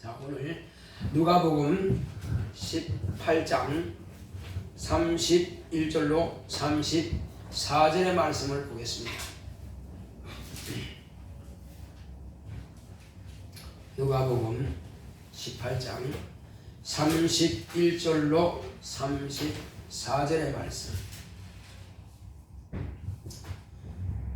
자, 오늘 누가복음 18장 31절로 34절의 말씀을 보겠습니다. 누가복음 18장 31절로 34절의 말씀.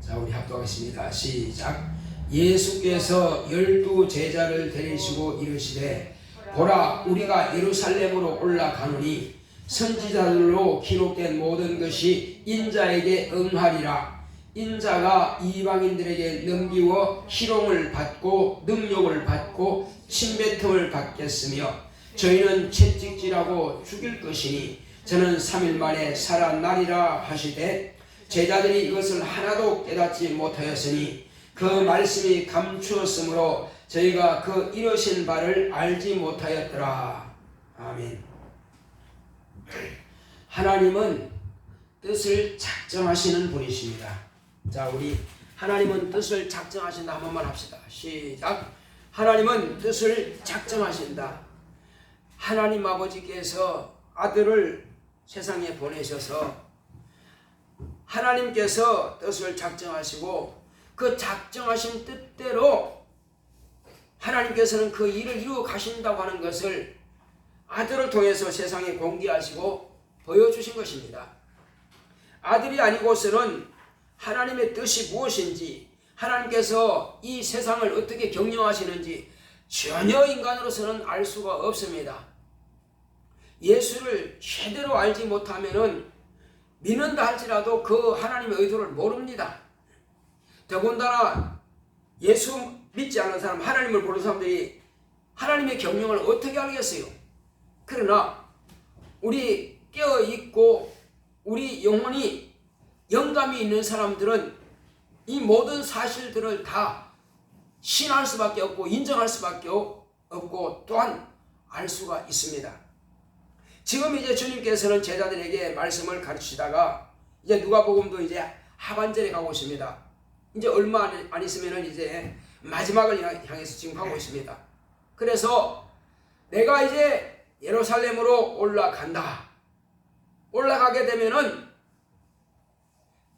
자, 우리 합독하겠습니다. 시작. 예수께서 12 제자를 데리시고 이르시되, 보라, 우리가 예루살렘으로 올라가노니 선지자들로 기록된 모든 것이 인자에게 응하리라. 인자가 이방인들에게 넘기워 희롱을 받고 능욕을 받고 침뱉음을 받겠으며 저희는 채찍질하고 죽일 것이니 저는 3일 만에 살아나리라 하시되, 제자들이 이것을 하나도 깨닫지 못하였으니 그 말씀이 감추었으므로 저희가 그 이루신 바를 알지 못하였더라. 아멘. 하나님은 뜻을 작정하시는 분이십니다. 자, 우리 하나님은 뜻을 작정하신다 한 번만 합시다. 시작. 하나님은 뜻을 작정하신다. 하나님 아버지께서 아들을 세상에 보내셔서 하나님께서 뜻을 작정하시고 그 작정하신 뜻대로 하나님께서는 그 일을 이루어 가신다고 하는 것을 아들을 통해서 세상에 공개하시고 보여주신 것입니다. 아들이 아니고서는 하나님의 뜻이 무엇인지, 하나님께서 이 세상을 어떻게 경영하시는지 전혀 인간으로서는 알 수가 없습니다. 예수를 제대로 알지 못하면은 믿는다 할지라도 그 하나님의 의도를 모릅니다. 더군다나 예수 믿지 않는 사람, 하나님을 모르는 사람들이 하나님의 경영을 어떻게 알겠어요? 그러나 우리 깨어있고 우리 영혼이 영감이 있는 사람들은 이 모든 사실들을 다 신할 수밖에 없고 인정할 수밖에 없고 또한 알 수가 있습니다. 지금 이제 주님께서는 제자들에게 말씀을 가르치다가 이제 누가복음도 이제 하반절에 가고 있습니다. 이제 얼마 안 있으면은 이제 마지막을 향해서 지금 가고 있습니다. 그래서 내가 이제 예루살렘으로 올라간다. 올라가게 되면은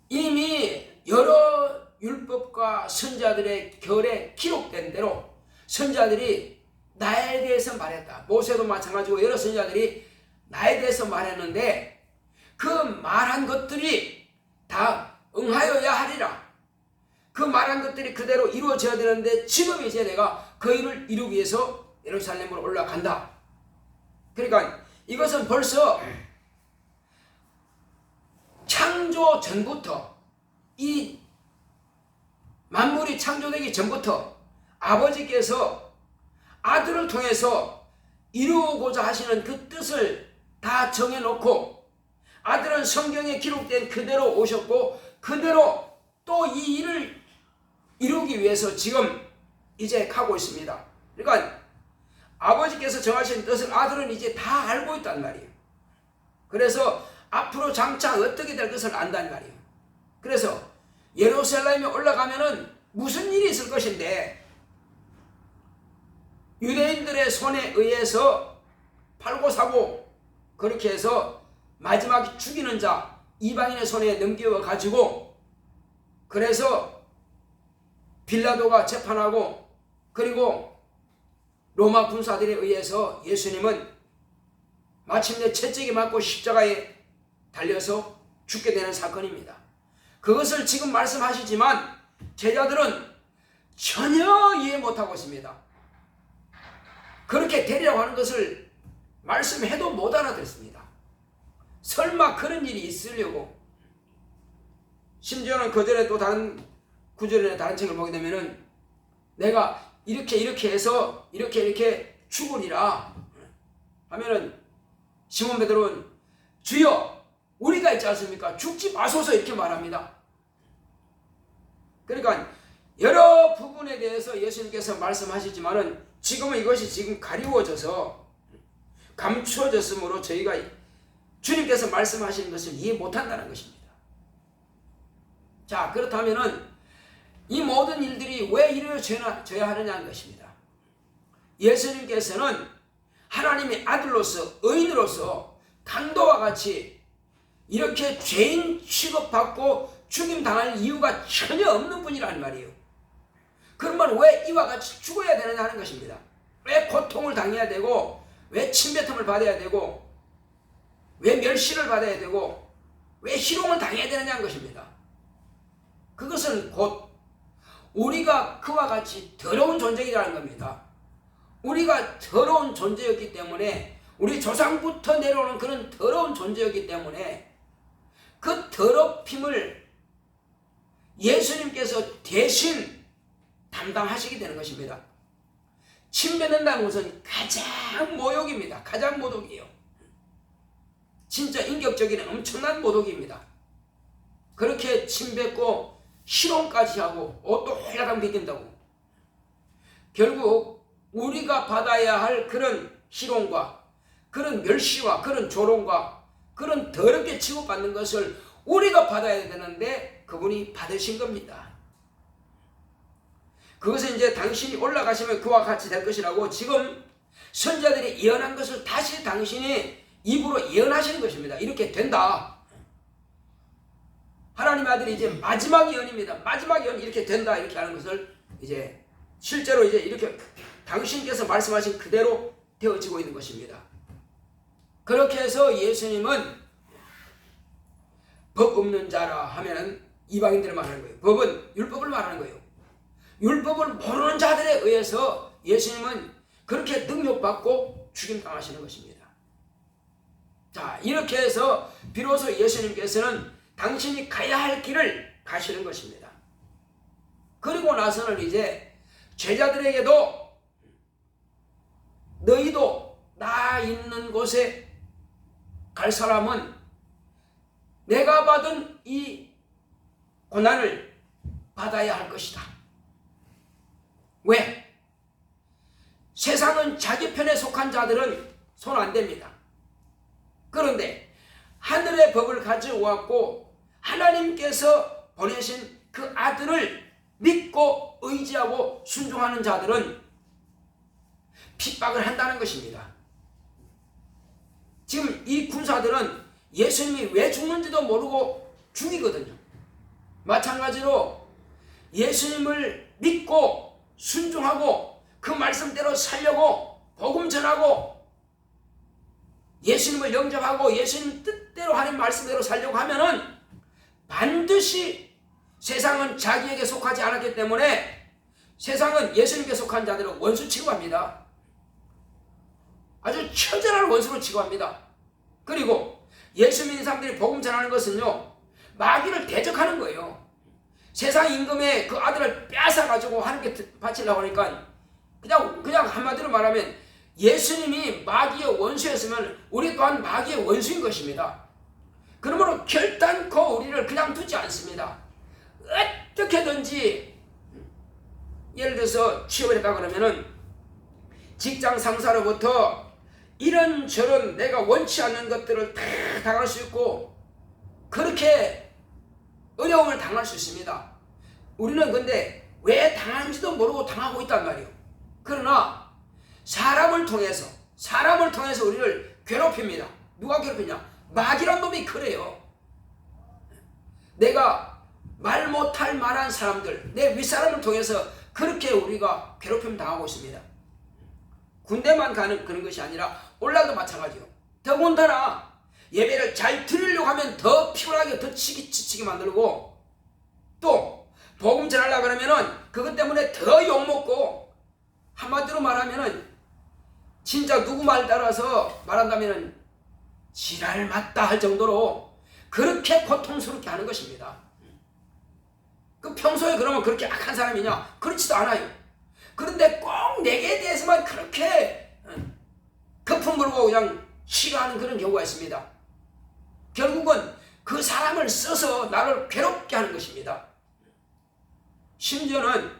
이미 여러 율법과 선자들의 결에 기록된 대로 선자들이 나에 대해서 말했다. 모세도 마찬가지고 여러 선자들이 나에 대해서 말했는데 그 말한 것들이 다 응하여야 하리라. 그 말한 것들이 그대로 이루어져야 되는데 지금 이제 내가 그 일을 이루기 위해서 예루살렘으로 올라간다. 그러니까 이것은 벌써 창조 전부터, 이 만물이 창조되기 전부터 아버지께서 아들을 통해서 이루고자 하시는 그 뜻을 다 정해놓고 아들은 성경에 기록된 그대로 오셨고 그대로 또 이 일을 이루기 위해서 지금 이제 가고 있습니다. 그러니까 아버지께서 정하신 뜻을 아들은 이제 다 알고 있단 말이에요. 그래서 앞으로 장차 어떻게 될 것을 안단 말이에요. 그래서 예루살렘에 올라가면은 무슨 일이 있을 것인데 유대인들의 손에 의해서 팔고 사고 그렇게 해서 마지막에 죽이는 자 이방인의 손에 넘겨 가지고 그래서 빌라도가 재판하고 그리고 로마 군사들에 의해서 예수님은 마침내 채찍에 맞고 십자가에 달려서 죽게 되는 사건입니다. 그것을 지금 말씀하시지만 제자들은 전혀 이해 못하고 있습니다. 그렇게 되리라고 하는 것을 말씀해도 못 알아듣습니다. 설마 그런 일이 있으려고. 심지어는 그 전에 또 다른 구절에 다른 책을 보게 되면은 내가 이렇게 해서 이렇게 죽으리라 하면은 시몬 베드로는 주여 우리가 있지 않습니까? 죽지 마소서 이렇게 말합니다. 그러니까 여러 부분에 대해서 예수님께서 말씀하시지만은 지금은 이것이 지금 가리워져서 감추어졌으므로 저희가 주님께서 말씀하시는 것을 이해 못한다는 것입니다. 자, 그렇다면은 이 모든 일들이 왜 이루어져야 하느냐는 것입니다. 예수님께서는 하나님의 아들로서 의인으로서 강도와 같이 이렇게 죄인 취급받고 죽임당할 이유가 전혀 없는 분이라는 말이에요. 그러면 왜 이와 같이 죽어야 되느냐 하는 것입니다. 왜 고통을 당해야 되고, 왜 침뱉음을 받아야 되고, 왜 멸시를 받아야 되고, 왜 희롱을 당해야 되느냐 하는 것입니다. 그것은 곧 우리가 그와 같이 더러운 존재이라는 겁니다. 우리가 더러운 존재였기 때문에, 우리 조상부터 내려오는 그런 더러운 존재였기 때문에 그 더럽힘을 예수님께서 대신 담당하시게 되는 것입니다. 침 뱉는다는 것은 가장 모욕입니다. 가장 모독이에요. 진짜 인격적인 엄청난 모독입니다. 그렇게 침 뱉고 희롱까지 하고 옷도 홀라당 벗긴다고. 결국 우리가 받아야 할 그런 희롱과 그런 멸시와 그런 조롱과 그런 더럽게 취급받는 것을 우리가 받아야 되는데 그분이 받으신 겁니다. 그것은 이제 당신이 올라가시면 그와 같이 될 것이라고 지금 선지자들이 예언한 것을 다시 당신이 입으로 예언하시는 것입니다. 이렇게 된다. 하나님의 아들이 이제 마지막 예언입니다. 마지막 예언 이렇게 된다. 이렇게 하는 것을 이제 실제로 이제 이렇게 당신께서 말씀하신 그대로 되어지고 있는 것입니다. 그렇게 해서 예수님은 법 없는 자라 하면은 이방인들을 말하는 거예요. 법은 율법을 말하는 거예요. 율법을 모르는 자들에 의해서 예수님은 그렇게 능욕받고 죽임당하시는 것입니다. 자, 이렇게 해서 비로소 예수님께서는 당신이 가야 할 길을 가시는 것입니다. 그리고 나서는 이제 제자들에게도 너희도 나 있는 곳에 갈 사람은 내가 받은 이 고난을 받아야 할 것이다. 왜? 세상은 자기 편에 속한 자들은 손 안 댑니다. 그런데 하늘의 법을 가져왔고 하나님께서 보내신 그 아들을 믿고 의지하고 순종하는 자들은 핍박을 한다는 것입니다. 지금 이 군사들은 예수님이 왜 죽는지도 모르고 죽이거든요. 마찬가지로 예수님을 믿고 순종하고 그 말씀대로 살려고 복음 전하고 예수님을 영접하고 예수님 뜻대로 하는 말씀대로 살려고 하면은 반드시 세상은 자기에게 속하지 않았기 때문에 세상은 예수님께 속한 자들을 원수 취급합니다. 아주 처절한 원수로 취급합니다. 그리고 예수 믿는 사람들이 복음 전하는 것은요, 마귀를 대적하는 거예요. 세상 임금의 그 아들을 빼앗아가지고 하나님께 바치려고 하니까 그냥 한마디로 말하면 예수님이 마귀의 원수였으면 우리 또한 마귀의 원수인 것입니다. 그러므로 결단코 우리를 그냥 두지 않습니다. 어떻게든지 예를 들어서 취업을 했다 그러면은 직장 상사로부터 이런저런 내가 원치 않는 것들을 다 당할 수 있고 그렇게 어려움을 당할 수 있습니다. 우리는 근데 왜 당하는지도 모르고 당하고 있단 말이에요. 그러나 사람을 통해서 우리를 괴롭힙니다. 누가 괴롭히냐? 마귀란 놈이 그래요. 내가 말 못할 만한 사람들, 내 윗사람을 통해서 그렇게 우리가 괴롭힘 당하고 있습니다. 군대만 가는 그런 것이 아니라 올라도 마찬가지요. 더군다나 예배를 잘 드리려고 하면 더 피곤하게 더 지치게 만들고 또 복음 전하려고 그러면은 그것 때문에 더 욕먹고 한마디로 말하면은 진짜 누구 말 따라서 말한다면은 지랄 맞다 할 정도로 그렇게 고통스럽게 하는 것입니다. 그 평소에 그러면 그렇게 악한 사람이냐? 그렇지도 않아요. 그런데 꼭 내게 대해서만 그렇게 거품 물고 그냥 싫어하는 그런 경우가 있습니다. 결국은 그 사람을 써서 나를 괴롭게 하는 것입니다. 심지어는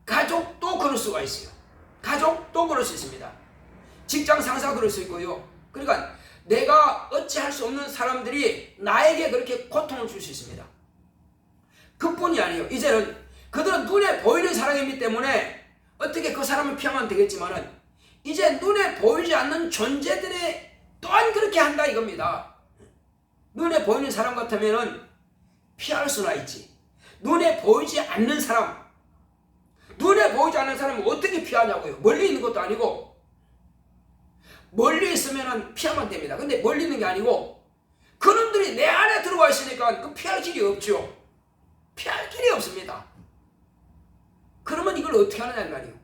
가족도 그럴 수가 있어요. 가족도 그럴 수 있습니다. 직장 상사가 그럴 수 있고요. 그러니까 내가 어찌할 수 없는 사람들이 나에게 그렇게 고통을 줄 수 있습니다. 그뿐이 아니에요. 이제는 그들은 눈에 보이는 사랑이기 때문에 어떻게 그 사람을 피하면 되겠지만은 이제 눈에 보이지 않는 존재들이 또한 그렇게 한다 이겁니다. 눈에 보이는 사람 같으면은 피할 수나 있지. 눈에 보이지 않는 사람, 눈에 보이지 않는 사람은 어떻게 피하냐고요. 멀리 있는 것도 아니고, 멀리 있으면 피하면 됩니다. 근데 멀리 있는 게 아니고 그놈들이 내 안에 들어와 있으니까 그 피할 길이 없죠. 피할 길이 없습니다. 그러면 이걸 어떻게 하느냐 말이에요.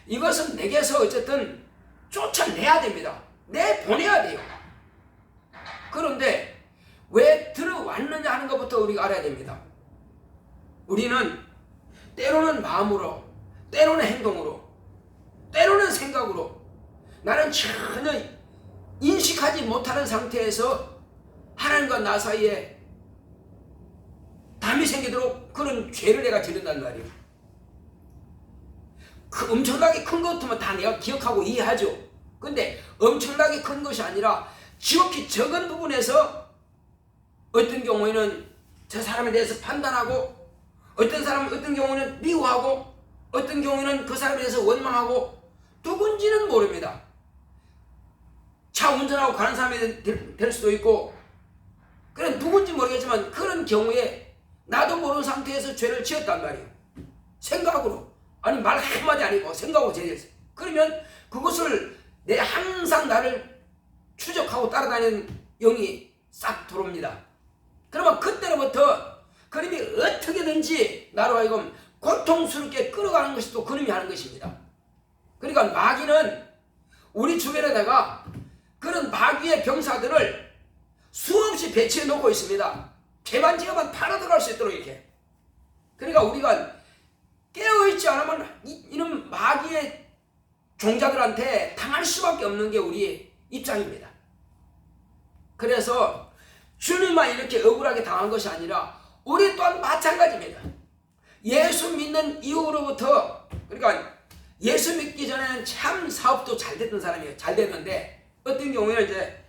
이것은 내게서 어쨌든 쫓아내야 됩니다. 내보내야 돼요. 그런데 왜 들어왔느냐 하는 것부터 우리가 알아야 됩니다. 우리는 때로는 마음으로, 때로는 행동으로, 때로는 생각으로 나는 전혀 인식하지 못하는 상태에서 하나님과 나 사이에 담이 생기도록 그런 죄를 내가 지른단 말이에요. 그 엄청나게 큰 것 같으면 다 내가 기억하고 이해하죠. 근데 엄청나게 큰 것이 아니라 지극히 적은 부분에서 어떤 경우에는 저 사람에 대해서 판단하고, 어떤 사람은 어떤 경우는 미워하고, 어떤 경우에는 그 사람에 대해서 원망하고, 누군지는 모릅니다. 차 운전하고 가는 사람이 될 수도 있고, 그런 누군지 모르겠지만 그런 경우에 나도 모르는 상태에서 죄를 지었단 말이에요. 생각으로, 아니 말 한마디 아니고 생각으로 죄졌어요. 그러면 그것을 내 항상 나를 추적하고 따라다니는 영이 싹 들어옵니다. 그러면 그때로부터 그놈이 어떻게든지 나로 하여금 고통스럽게 끌어가는 것이 또 그놈이 하는 것입니다. 그러니까 마귀는 우리 주변에다가 그런 마귀의 병사들을 수없이 배치해 놓고 있습니다. 죄만 지으면 바로 들어갈 수 있도록 이렇게. 그러니까 우리가 깨어있지 않으면 이런 마귀의 종자들한테 당할 수밖에 없는 게 우리의 입장입니다. 그래서 주님만 이렇게 억울하게 당한 것이 아니라 우리 또한 마찬가지입니다. 예수 믿는 이후로부터, 그러니까 예수 믿기 전에는 참 사업도 잘 됐던 사람이에요. 잘 됐는데 어떤 경우에는 이제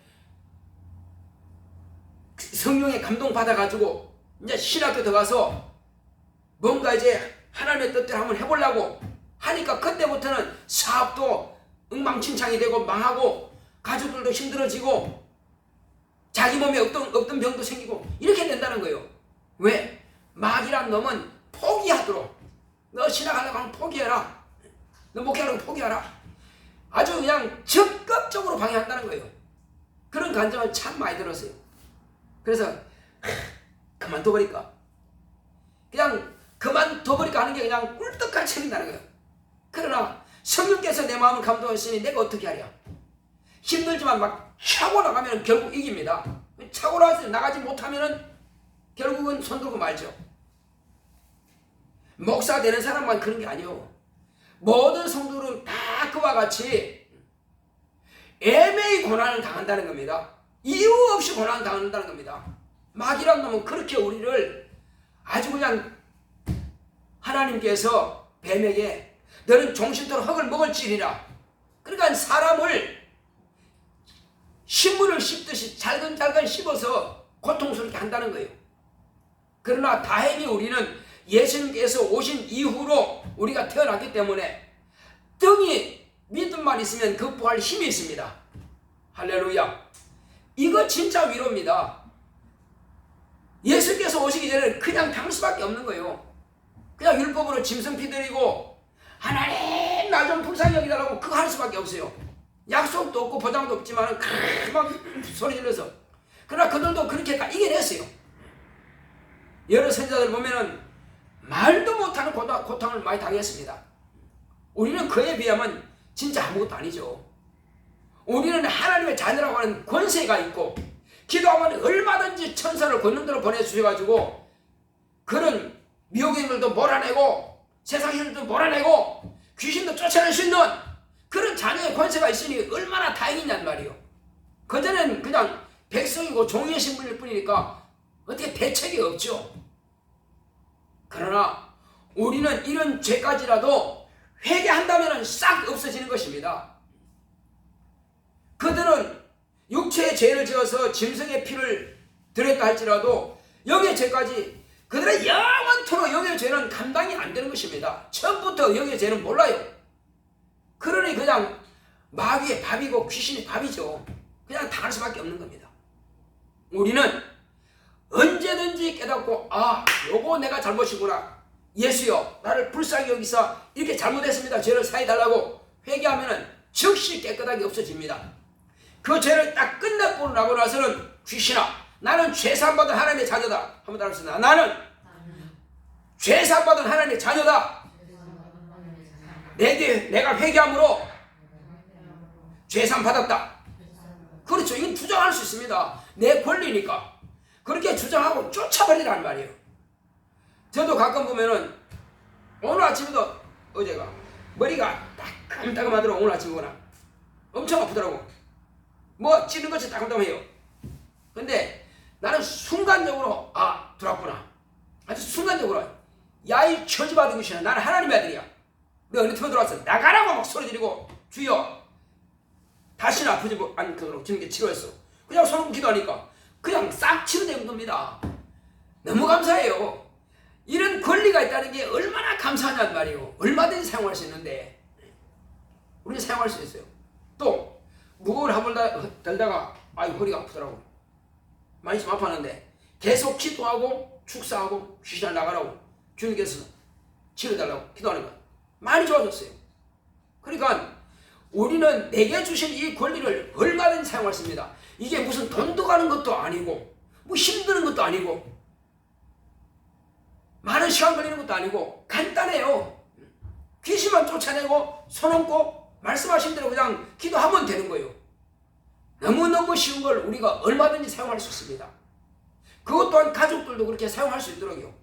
성령의 감동 받아가지고 이제 신학교 들어가서 뭔가 이제 하나님의 뜻대로 한번 해보려고 하니까 그때부터는 사업도 엉망진창이 되고 망하고 가족들도 힘들어지고 자기 몸에 없던 병도 생기고 이렇게 된다는 거예요. 왜? 마귀란 놈은 포기하도록, 너 신학하려고 하면 포기해라, 너 목회하려고 포기하라, 아주 그냥 적극적으로 방해한다는 거예요. 그런 감정을 참 많이 들었어요. 그래서 그만둬버릴까, 그냥 그만둬버릴까 하는 게 그냥 꿀떡같이 생긴다는 거예요. 그러나 성령께서 내 마음을 감동하시니 내가 어떻게 하랴. 힘들지만 막 차고 나가면 결국 이깁니다. 차고 나가지 못하면 결국은 손 들고 말죠. 목사 되는 사람만 그런 게 아니요, 모든 성도들은 다 그와 같이 애매히 고난을 당한다는 겁니다. 이유 없이 고난을 당한다는 겁니다. 마귀란 놈은 그렇게 우리를 아주 그냥 하나님께서 뱀에게 너는 종신토록 흙을 먹을지니라, 그러니까 사람을 신문을 씹듯이 잘근잘근 씹어서 고통스럽게 한다는 거예요. 그러나 다행히 우리는 예수님께서 오신 이후로 우리가 태어났기 때문에 등이 믿음만 있으면 극복할 힘이 있습니다. 할렐루야. 이거 진짜 위로입니다. 예수께서 오시기 전에 그냥 당할 수밖에 없는 거예요. 그냥 율법으로 짐승피 드리고 하나님 나 좀 불쌍히 여기달라고 그거 할 수밖에 없어요. 약속도 없고 보장도 없지만 막 소리 질러서. 그러나 그들도 그렇게 이겨냈어요. 여러 선자들 보면은 말도 못하는 고통을 많이 당했습니다. 우리는 그에 비하면 진짜 아무것도 아니죠. 우리는 하나님의 자녀라고 하는 권세가 있고 기도하면 얼마든지 천사를 걷는 대로 보내주셔가지고 그런 미혹인들도 몰아내고 세상 일들도 몰아내고 귀신도 쫓아낼 수 있는 그런 자녀의 권세가 있으니 얼마나 다행이냔 말이에요. 그전에는 그냥 백성이고 종의 신분일 뿐이니까 어떻게 대책이 없죠. 그러나 우리는 이런 죄까지라도 회개한다면 싹 없어지는 것입니다. 그들은 육체의 죄를 지어서 짐승의 피를 드렸다 할지라도 영의 죄까지 그들의 영원토록 영의 죄는 감당이 안 되는 것입니다. 처음부터 영의 죄는 몰라요. 그러니 그냥 마귀의 밥이고 귀신의 밥이죠. 그냥 당할 수밖에 없는 겁니다. 우리는 언제든지 깨닫고 요거 내가 잘못이구나. 예수여 나를 불쌍히 여기서 이렇게 잘못했습니다. 죄를 사해달라고 회개하면 즉시 깨끗하게 없어집니다. 그 죄를 딱 끝내고 나고 나서는 귀신아 나는 죄사함받은 하나님의 자녀다. 한번 따라합시다. 나는 죄사함받은 하나님의 자녀다. 내가 회개함으로 죄사함 받았다. 그렇죠. 이건 주장할 수 있습니다. 내 권리니까. 그렇게 주장하고 쫓아버리라는 말이에요. 저도 가끔 보면은 오늘 아침에도 어제가 머리가 따끔따끔하더라고. 오늘 아침에 오나 엄청 아프더라고. 뭐 찌는 것이 따끔따끔해요. 근데 나는 순간적으로 들어왔구나. 아주 순간적으로 야이 처지받은 것이나 나는 하나님의 아들이야. 너 어느 틈에 들어왔어. 나가라고 막 소리 지르고 주여 다시는 아프지 않도록 지는 게 치료했어. 그냥 손을 기도하니까 그냥 싹 치료된 겁니다. 너무 감사해요. 이런 권리가 있다는 게 얼마나 감사하냐는 말이에요. 얼마든지 사용할 수 있는데 우리는 사용할 수 있어요. 또 무거운 화물 들다가 허리가 아프더라고. 많이 좀 아팠는데 계속 기도하고 축사하고 귀신을 나가라고 주님께서 치료달라고 기도하는 것 많이 좋아졌어요. 그러니까 우리는 내게 주신 이 권리를 얼마든지 사용할 수 있습니다. 이게 무슨 돈도 가는 것도 아니고 뭐 힘드는 것도 아니고 많은 시간 걸리는 것도 아니고 간단해요. 귀신만 쫓아내고 손 얹고 말씀하신 대로 그냥 기도하면 되는 거예요. 너무너무 쉬운 걸 우리가 얼마든지 사용할 수 있습니다. 그것 또한 가족들도 그렇게 사용할 수 있도록요.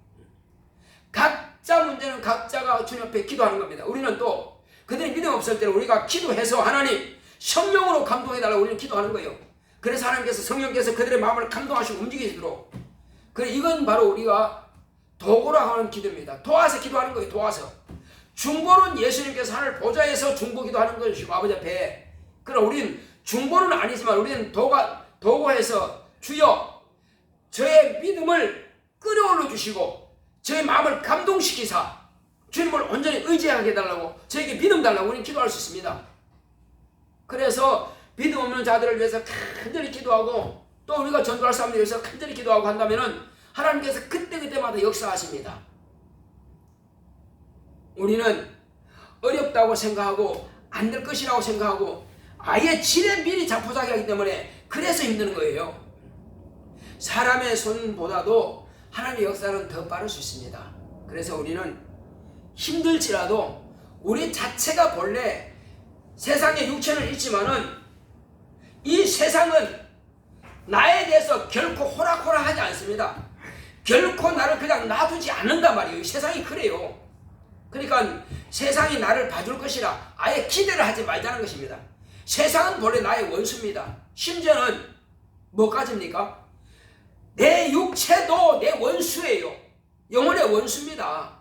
각자 문제는 각자가 주님 앞에 기도하는 겁니다. 우리는 또 그들이 믿음 없을 때는 우리가 기도해서 하나님 성령으로 감동해달라고 우리는 기도하는 거예요. 그래서 하나님께서 성령께서 그들의 마음을 감동하시고 움직이시도록 이건 바로 우리가 도구로 하는 기도입니다. 도와서 기도하는 거예요. 도와서. 중보는 예수님께서 하늘 보좌에서 중보 기도하는 것이고 아버지 앞에. 그러나 우리는 중보는 아니지만 우리는 도구해서 주여 저의 믿음을 끌어올려 주시고 저의 마음을 감동시키사 주님을 온전히 의지하게 해달라고 저에게 믿음 달라고 우리는 기도할 수 있습니다. 그래서 믿음 없는 자들을 위해서 간절히 기도하고 또 우리가 전도할 사람들을 위해서 간절히 기도하고 한다면은 하나님께서 그때그때마다 역사하십니다. 우리는 어렵다고 생각하고 안 될 것이라고 생각하고 아예 지레 미리 자포자기하기 때문에 그래서 힘드는 거예요. 사람의 손보다도 하나님의 역사는 더 빠를 수 있습니다. 그래서 우리는 힘들지라도 우리 자체가 본래 세상의 육체는 있지만은 이 세상은 나에 대해서 결코 호락호락하지 않습니다. 결코 나를 그냥 놔두지 않는단 말이에요. 세상이 그래요. 그러니까 세상이 나를 봐줄 것이라 아예 기대를 하지 말자는 것입니다. 세상은 본래 나의 원수입니다. 심지어는 뭐까지입니까? 내 육체도 내 원수예요. 영혼의 원수입니다.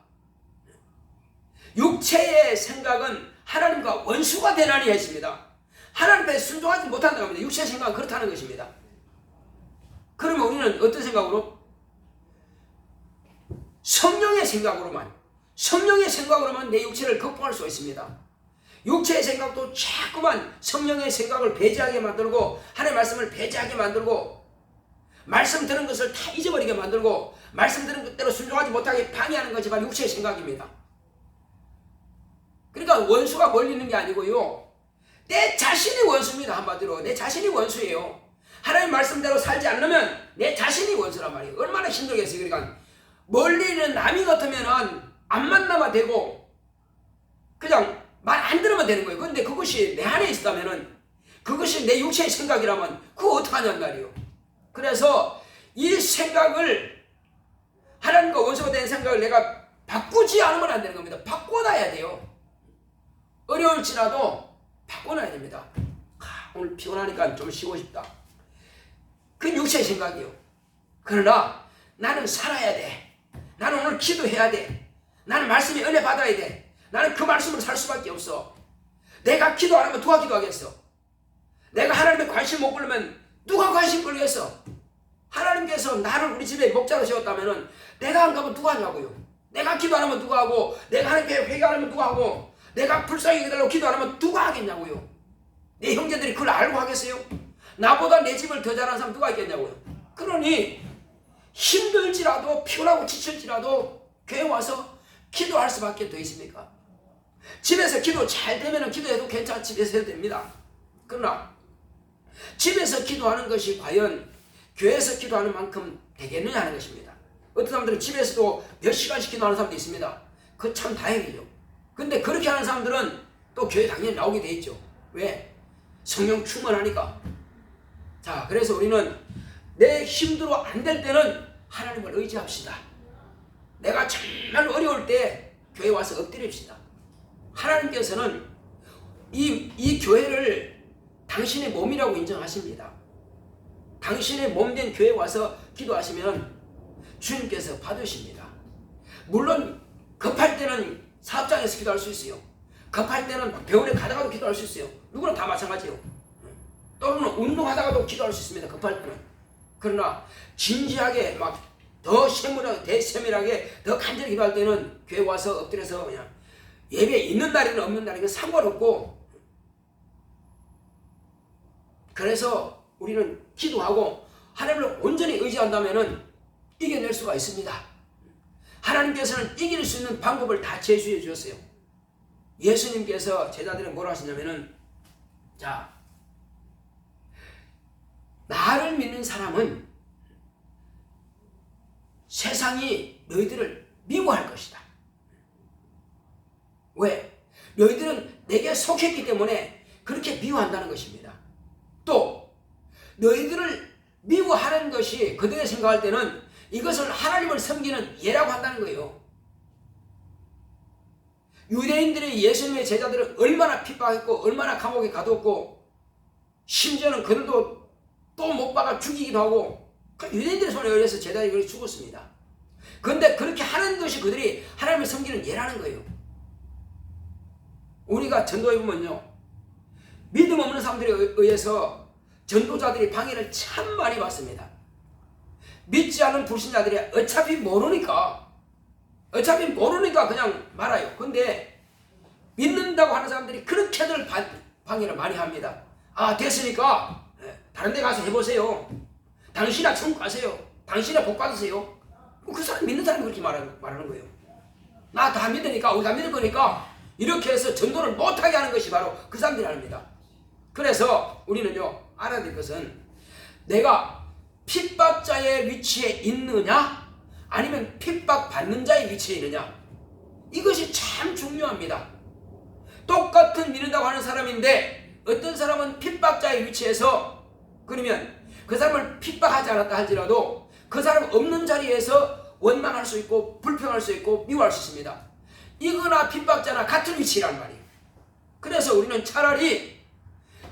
육체의 생각은 하나님과 원수가 되나니 했습니다. 하나님 앞에 순종하지 못한다고 합니다. 육체의 생각은 그렇다는 것입니다. 그러면 우리는 어떤 생각으로? 성령의 생각으로만 내 육체를 극복할 수 있습니다. 육체의 생각도 자꾸만 성령의 생각을 배제하게 만들고 하나님의 말씀을 배제하게 만들고 말씀 들은 것을 다 잊어버리게 만들고 말씀 들은 것대로 순종하지 못하게 방해하는 것이 바로 육체의 생각입니다. 그러니까 원수가 멀리 있는 게 아니고요. 내 자신이 원수입니다. 한마디로 내 자신이 원수예요. 하나님 말씀대로 살지 않으면 내 자신이 원수란 말이에요. 얼마나 힘들겠어요. 그러니까 멀리 있는 남이 같으면은 안 만나면 되고 그냥 말 안 들으면 되는 거예요. 근데 그것이 내 안에 있다면은 그것이 내 육체의 생각이라면 그거 어떡하냐는 말이에요. 그래서 이 생각을 하나님과 원수가 된 생각을 내가 바꾸지 않으면 안 되는 겁니다. 바꿔놔야 돼요. 어려울지라도 바꿔놔야 됩니다. 오늘 피곤하니까 좀 쉬고 싶다. 그건 육체의 생각이에요. 그러나 나는 살아야 돼. 나는 오늘 기도해야 돼. 나는 말씀의 은혜 받아야 돼. 나는 그 말씀으로 살 수밖에 없어. 내가 기도 안 하면 누가 기도하겠어? 내가 하나님의 관심 못 끌면 누가 관심 끌겠어? 하나님께서 나를 우리 집에 목자로 세웠다면은 내가 안 가면 누가 하냐고요. 내가 기도 안 하면 누가 하고, 내가 하나님께 회개 안 하면 누가 하고, 내가 불쌍히 해달라고 기도 안 하면 누가 하겠냐고요. 내 형제들이 그걸 알고 하겠어요? 나보다 내 집을 더 잘하는 사람 누가 있겠냐고요. 그러니 힘들지라도 피곤하고 지칠지라도 교회 와서 기도할 수밖에 더 있습니까? 집에서 기도 잘 되면 기도해도 괜찮아. 집에서 해도 됩니다. 그러나 집에서 기도하는 것이 과연 교회에서 기도하는 만큼 되겠느냐 하는 것입니다. 어떤 사람들은 집에서도 몇 시간씩 기도하는 사람도 있습니다. 그거 참 다행이죠. 근데 그렇게 하는 사람들은 또 교회 당연히 나오게 돼 있죠. 왜? 성령 충만하니까. 자, 그래서 우리는 내 힘들어 안 될 때는 하나님을 의지합시다. 내가 정말 어려울 때 교회 와서 엎드립시다. 하나님께서는 이 교회를 당신의 몸이라고 인정하십니다. 당신의 몸된 교회에 와서 기도하시면 주님께서 받으십니다. 물론 급할 때는 사업장에서 기도할 수 있어요. 급할 때는 병원에 가다가도 기도할 수 있어요. 누구나 다 마찬가지예요. 또는 운동하다가도 기도할 수 있습니다. 급할 때는. 그러나 진지하게 막 더 세밀하게 더 간절히 기도할 때는 교회 와서 엎드려서 그냥 예배 있는 날이든 없는 날이든 상관없고, 그래서 우리는 기도하고 하나님을 온전히 의지한다면 이겨낼 수가 있습니다. 하나님께서는 이길 수 있는 방법을 다 제시해 주셨어요. 예수님께서 제자들에게 뭐라 하시냐면은, 자, 나를 믿는 사람은 세상이 너희들을 미워할 것이다. 왜? 너희들은 내게 속했기 때문에 그렇게 미워한다는 것입니다. 또 너희들을 미워하는 것이 그들이 생각할 때는 이것을 하나님을 섬기는 예라고 한다는 거예요. 유대인들이 예수님의 제자들을 얼마나 핍박했고 얼마나 감옥에 가두었고, 심지어는 그들도 또 못 박아 죽이기도 하고, 유대인들의 손에 의해서 제자들이 죽었습니다. 그런데 그렇게 하는 것이 그들이 하나님을 섬기는 예라는 거예요. 우리가 전도해 보면요, 믿음 없는 사람들에 의해서 전도자들이 방해를 참 많이 받습니다. 믿지 않는 불신자들이 어차피 모르니까 그냥 말아요. 근데 믿는다고 하는 사람들이 그렇게들 방해를 많이 합니다. 아, 됐으니까 다른 데 가서 해보세요. 당신이나 천국 가세요. 당신이나 복 받으세요. 그 사람 믿는 사람이 그렇게 말하는 거예요. 나 다 믿으니까, 우리 다 믿을 거니까 이렇게 해서 전도를 못하게 하는 것이 바로 그 사람들이 아닙니다. 그래서 우리는요, 알아야 될 것은 내가 핍박자의 위치에 있느냐 아니면 핍박받는 자의 위치에 있느냐, 이것이 참 중요합니다. 똑같은 믿는다고 하는 사람인데 어떤 사람은 핍박자의 위치에서, 그러면 그 사람을 핍박하지 않았다 할지라도 그 사람 없는 자리에서 원망할 수 있고 불평할 수 있고 미워할 수 있습니다. 이거나 핍박자나 같은 위치란 말이에요. 그래서 우리는 차라리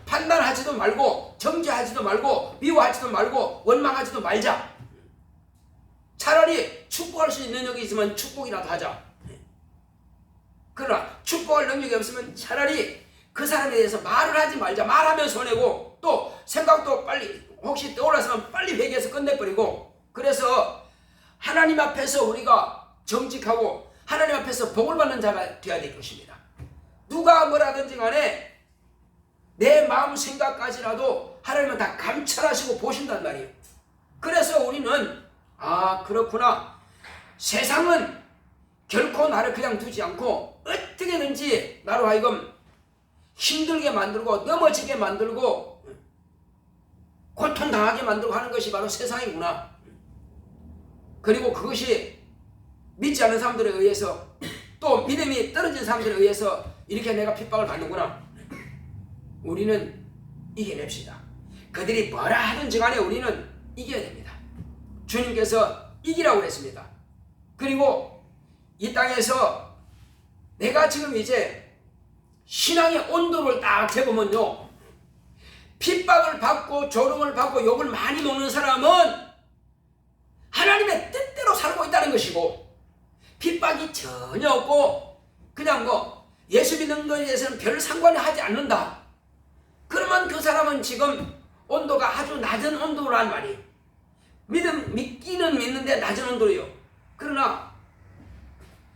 판단하지도 말고 정죄하지도 말고 미워하지도 말고 원망하지도 말자. 차라리 축복할 수 있는 능력이 있으면 축복이라도 하자. 그러나 축복할 능력이 없으면 차라리 그 사람에 대해서 말을 하지 말자. 말하면 손해고, 또 생각도 빨리 혹시 떠올랐으면 빨리 회개해서 끝내버리고, 그래서 하나님 앞에서 우리가 정직하고 하나님 앞에서 복을 받는 자가 되어야 될 것입니다. 누가 뭐라든지 간에 내 마음 생각까지라도 하나님은 다 감찰하시고 보신단 말이에요. 그래서 우리는 그렇구나, 세상은 결코 나를 그냥 두지 않고 어떻게든지 나로 하여금 힘들게 만들고 넘어지게 만들고 고통당하게 만들고 하는 것이 바로 세상이구나. 그리고 그것이 믿지 않는 사람들에 의해서, 또 믿음이 떨어진 사람들에 의해서 이렇게 내가 핍박을 받는구나. 우리는 이겨냅시다. 그들이 뭐라 하든지 간에 우리는 이겨야 됩니다. 주님께서 이기라고 그랬습니다. 그리고 이 땅에서 내가 지금 이제 신앙의 온도를 딱 재보면요, 핍박을 받고 조롱을 받고 욕을 많이 먹는 사람은 하나님의 뜻대로 살고 있다는 것이고, 핍박이 전혀 없고 그냥 예수 믿는 것에 대해서는 별 상관을 하지 않는다. 그러면 그 사람은 지금 온도가 아주 낮은 온도란 말이에요. 믿기는 믿는데 낮은 온도예요. 그러나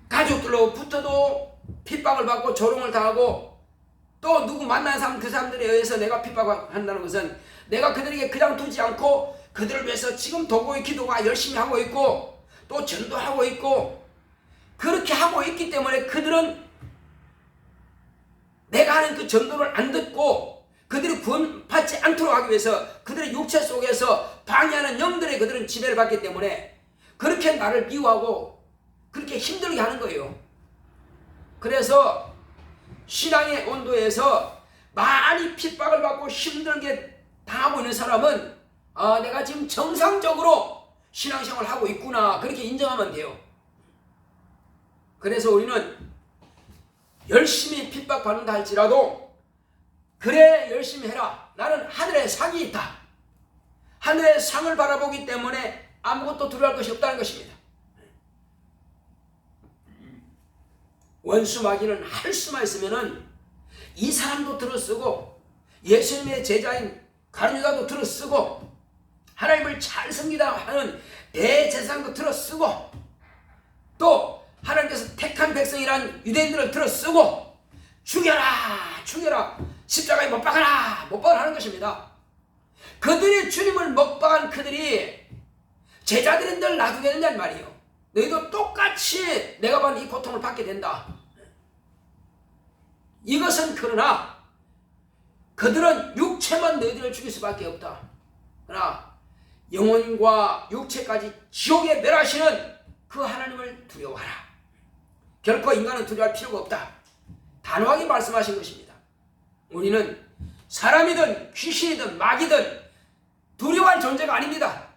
가족들로 붙어도 핍박을 받고 조롱을 당하고 또 누구 만나는 사람 그 사람들에 의해서 내가 핍박한다는 것은 내가 그들에게 그냥 두지 않고 그들을 위해서 지금 도구의 기도가 열심히 하고 있고 또 전도하고 있고 그렇게 하고 있기 때문에 그들은 내가 하는 그 전도를 안 듣고 그들이 구원받지 않도록 하기 위해서 그들의 육체 속에서 방해하는 영들의 그들은 지배를 받기 때문에 그렇게 나를 미워하고 그렇게 힘들게 하는 거예요. 그래서 신앙의 온도에서 많이 핍박을 받고 힘들게 당하고 있는 사람은 내가 지금 정상적으로 신앙생활을 하고 있구나 그렇게 인정하면 돼요. 그래서 우리는 열심히 핍박받는다 할지라도 그래 열심히 해라. 나는 하늘에 상이 있다. 하늘의 상을 바라보기 때문에 아무것도 두려워할 것이 없다는 것입니다. 원수 마귀는 할 수만 있으면은 이 사람도 들어쓰고 예수님의 제자인 가룟유다도 들어쓰고 하나님을 잘 섬기다 하는 대제사장도 들어쓰고 또 하나님께서 택한 백성이란 유대인들을 들어쓰고 죽여라 죽여라 십자가에 못 박아라 못 박아라 하는 것입니다. 그들이 주님을 못 박은 그들이 제자들인들 놔두게 된다는 말이에요. 너희도 똑같이 내가 받은 이 고통을 받게 된다. 이것은 그러나 그들은 육체만 너희들을 죽일 수밖에 없다. 그러나 영혼과 육체까지 지옥에 멸하시는 그 하나님을 두려워하라. 결코 인간은 두려워할 필요가 없다. 단호하게 말씀하신 것입니다. 우리는 사람이든 귀신이든 마귀든 두려워할 존재가 아닙니다.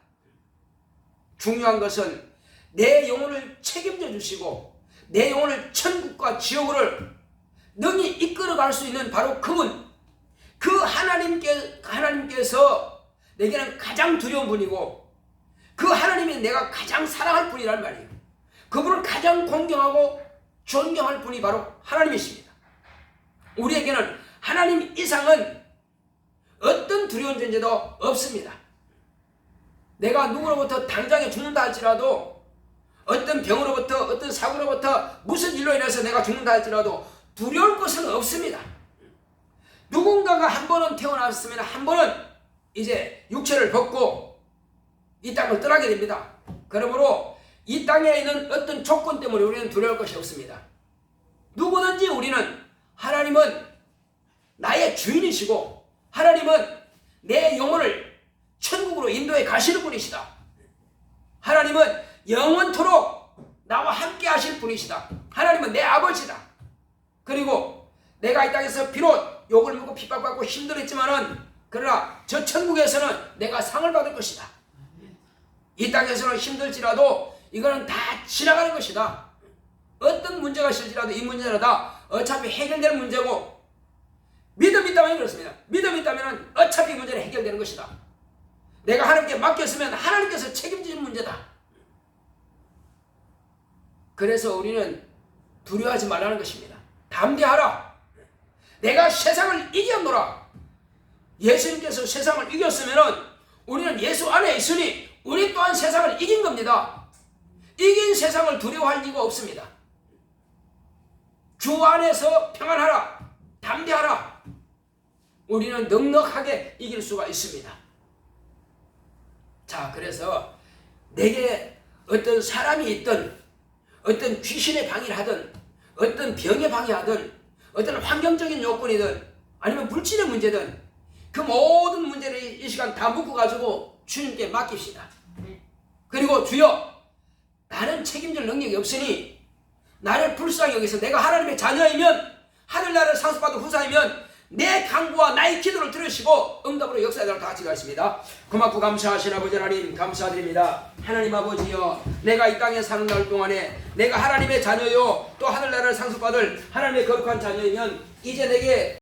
중요한 것은 내 영혼을 책임져 주시고 내 영혼을 천국과 지옥을 능히 이끌어갈 수 있는 바로 그분, 그 하나님께서 내게는 가장 두려운 분이고 그 하나님이 내가 가장 사랑할 분이란 말이에요. 그분을 가장 공경하고 존경할 분이 바로 하나님이십니다. 우리에게는 하나님 이상은 어떤 두려운 존재도 없습니다. 내가 누구로부터 당장에 죽는다 할지라도 어떤 병으로부터 어떤 사고로부터 무슨 일로 인해서 내가 죽는다 할지라도 두려울 것은 없습니다. 누군가가 한 번은 태어났으면 한 번은 이제 육체를 벗고 이 땅을 떠나게 됩니다. 그러므로 이 땅에 있는 어떤 조건 때문에 우리는 두려울 것이 없습니다. 누구든지 우리는 하나님은 나의 주인이시고 하나님은 내 영혼을 천국으로 인도해 가시는 분이시다. 하나님은 영원토록 나와 함께 하실 분이시다. 하나님은 내 아버지다. 그리고 내가 이 땅에서 비록 욕을 먹고 핍박받고 힘들었지만은 그러나 저 천국에서는 내가 상을 받을 것이다. 이 땅에서는 힘들지라도 이거는 다 지나가는 것이다. 어떤 문제가 있을지라도 이 문제는 다 어차피 해결될 문제고 믿음이 있다면 그렇습니다. 믿음이 있다면 어차피 문제는 해결되는 것이다. 내가 하나님께 맡겼으면 하나님께서 책임지는 문제다. 그래서 우리는 두려워하지 말라는 것입니다. 담대하라. 내가 세상을 이겼노라. 예수님께서 세상을 이겼으면 우리는 예수 안에 있으니 우리 또한 세상을 이긴 겁니다. 이긴 세상을 두려워할 이유가 없습니다. 주 안에서 평안하라. 담대하라. 우리는 넉넉하게 이길 수가 있습니다. 자, 그래서 내게 어떤 사람이 있든 어떤 귀신의 방해를 하든 어떤 병의 방해하든 어떤 환경적인 요건이든 아니면 물질의 문제든 그 모든 문제를 이 시간 다 묶어가지고 주님께 맡깁시다. 그리고 주여 나는 책임질 능력이 없으니 나를 불쌍히 여기서 내가 하나님의 자녀이면 하늘나라를 상속받은 후사이면 내 간구와 나의 기도를 들으시고 응답으로 역사하도록 다 같이 가겠습니다. 고맙고 감사하신 아버지 하나님 감사드립니다. 하나님 아버지여 내가 이 땅에 사는 날 동안에 내가 하나님의 자녀요 또 하늘나라를 상속받을 하나님의 거룩한 자녀이면 이제 내게